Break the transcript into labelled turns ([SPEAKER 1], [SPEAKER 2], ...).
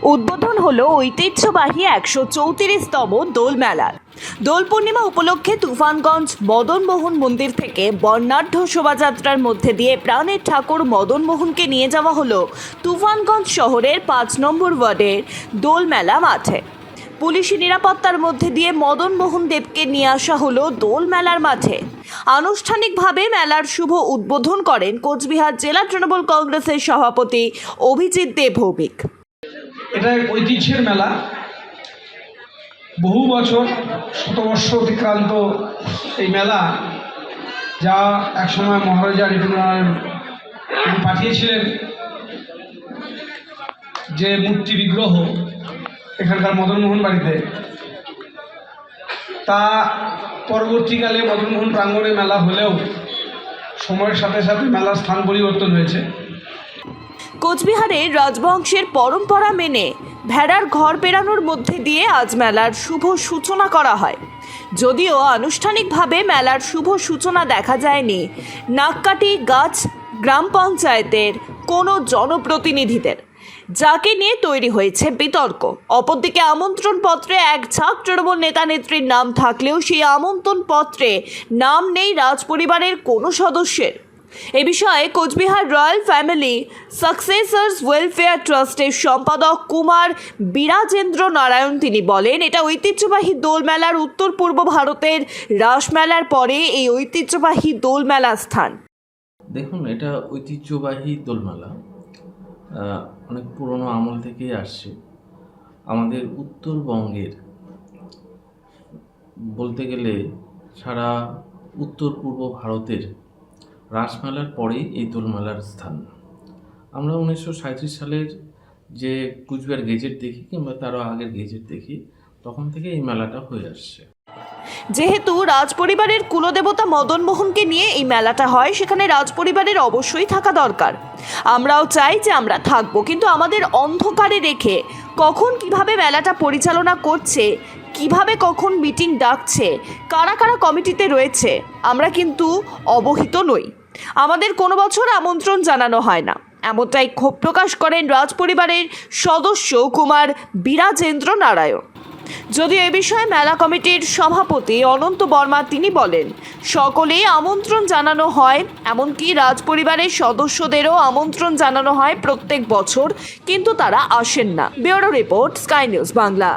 [SPEAKER 1] উদ্বোধন হলো ঐতিহ্যবাহী 134তম দোল মেলার। দোল পূর্ণিমা উপলক্ষে তুফানগঞ্জ মদনমোহন মন্দির থেকে বর্ণাঢ্য শোভাযাত্রার মধ্যে দিয়ে প্রাণের ঠাকুর মদনমোহনকে নিয়ে যাওয়া হলো তুফানগঞ্জ শহরের 5 নম্বর ওয়ার্ডের দোল মেলা মাঠে। পুলিশি নিরাপত্তার মধ্যে দিয়ে মদনমোহন দেবকে নিয়ে আসা হলো দোল মেলার মাঠে। আনুষ্ঠানিকভাবে মেলার শুভ উদ্বোধন করেন কোচবিহার জেলা তৃণমূল কংগ্রেসের সভাপতি অভিজিৎ দেব ভৌমিক।
[SPEAKER 2] এটা এক ঐতিহ্যের মেলা, বহু বছর শতবর্ষ অতিক্রান্ত এই মেলা, যা একসময় মহারাজা ঋতুনারায়ণ পাঠিয়েছিলেন যে মূর্তি বিগ্রহ এখানকার মদনমোহন বাড়িতে, তা পরবর্তীকালে মদনমোহন প্রাঙ্গণে মেলা হলেও সময়ের সাথে সাথে মেলার স্থান পরিবর্তন হয়েছে।
[SPEAKER 1] কোচবিহারের রাজবংশের পরম্পরা মেনে ভেড়ার ঘর পেরানোর মধ্যে দিয়ে আজ মেলার শুভ সূচনা করা হয়। যদিও আনুষ্ঠানিকভাবে মেলার শুভ সূচনা দেখা যায়নি নাককাটি গাছ গ্রাম পঞ্চায়েতের কোনো জনপ্রতিনিধিদের, যাকে নিয়ে তৈরি হয়েছে বিতর্ক। অপরদিকে আমন্ত্রণ পত্রে এক ঝাঁক তৃণমূল নেতা নেত্রীর নাম থাকলেও সেই আমন্ত্রণ পত্রে নাম নেই রাজপরিবারের কোনো সদস্যের। এ বিষয়ে Cooch Behar royal family successors welfare ট্রাস্টের সম্পাদক কুমার বিরাজেন্দ্র নারায়ণ তিনি বলেন, এটা ঐতিহ্যবাহী দোল মেলার উত্তর পূর্ব ভারতের রাসমেলার পরে এই ঐতিহ্যবাহী দোল মেলা স্থান।
[SPEAKER 3] দেখুন, এটা ঐতিহ্যবাহী দোলমেলা অনেক পুরনো আমল থেকেই আসছে। আমাদের উত্তরবঙ্গের বলতে গেলে সারা উত্তর পূর্ব ভারতের রাসমেলার পরেই এই দোলমেলার স্থান। আমরা 1937 সালের যে কুচবিহার গেজেট দেখি কিংবা তারও আগের গেজেট দেখি, তখন থেকে এই মেলাটা হয়ে আসছে।
[SPEAKER 1] যেহেতু রাজপরিবারের কুলদেবতা মদনমোহনকে নিয়ে এই মেলাটা হয়, সেখানে রাজপরিবারের অবশ্যই থাকা দরকার। আমরাও চাই যে আমরা থাকবো, কিন্তু আমাদের অন্ধকারে রেখে কখন কিভাবে মেলাটা পরিচালনা করছে, কিভাবে কখন মিটিং ডাকছে, কারা কারা কমিটিতে রয়েছে, আমরা কিন্তু অবহিত নই। আমাদের কোনো বছর আমন্ত্রণ জানানো হয় না, এমনটাই ক্ষোভ প্রকাশ করেন রাজপরিবারের সদস্য কুমার বিরাজেন্দ্র নারায়ণ। যদিও এ বিষয়ে মেলা কমিটির সভাপতি অনন্ত বর্মা তিনি বলেন, সকলেই আমন্ত্রণ জানানো হয়, এমনকি রাজপরিবারের সদস্যদেরও আমন্ত্রণ জানানো হয় প্রত্যেক বছর, কিন্তু তারা আসেন না। Bureau report, sky news Bangla.